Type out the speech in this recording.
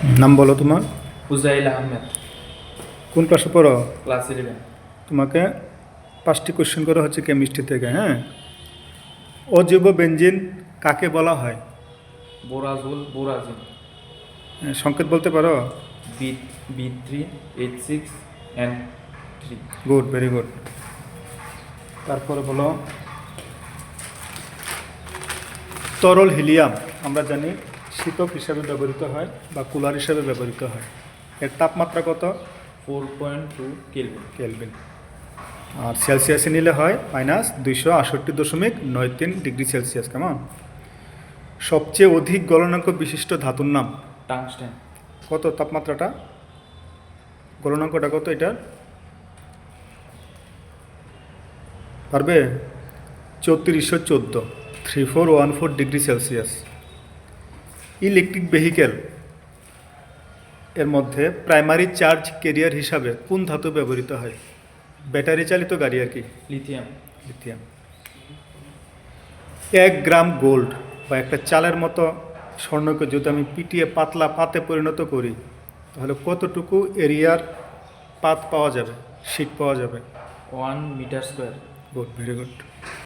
নাম বলো তোমার। ফুজাইল আহমেদ। কোন ক্লাসে পড়ো? ক্লাস 11। তোমাকে 5টি কোশ্চেন করা হচ্ছে কেমিস্ট্রি থেকে, হ্যাঁ। অজৈব বেঞ্জিন কাকে বলা হয়? বোরাজুল বোরাজিন। সংকেত বলতে পারো? B B3H6N3। Good, very good. তারপরে বলো, তরল হিলিয়াম আমরা জানি শীতক হিসাবে ব্যবহৃত হয় বা কুলার হিসাবে ব্যবহৃত হয়। এর তাপমাত্রা কত? 4.2 কেলভিন। কেলভিন। আর সেলসিয়াসে নিলে হয় -268.93 ডিগ্রি সেলসিয়াস। কেমন? সবচেয়ে অধিক গলনাঙ্ক বিশিষ্ট ধাতুর নাম? টাংস্টেন। কত তাপমাত্রাটা? গলনাঙ্কটা কত এটা? পারবে? 3414, 3414 ডিগ্রি সেলসিয়াস। ইলেকট্রিক ভেহিকেল এর মধ্যে প্রাইমারি চার্জ ক্যারিয়ার হিসাবে কোন ধাতু ব্যবহৃত হয়? ব্যাটারি চালিত গাড়ি আর কি। লিথিয়াম। লিথিয়াম। 1 গ্রাম গোল্ড বা একটা চালের মতো স্বর্ণকে যদি আমি পিটিয়ে পাতলা পাতে পরিণত করি, তাহলে কতটুকু এরিয়ার পাত পাওয়া যাবে, শীট পাওয়া যাবে? 1 metre square. Good, very good.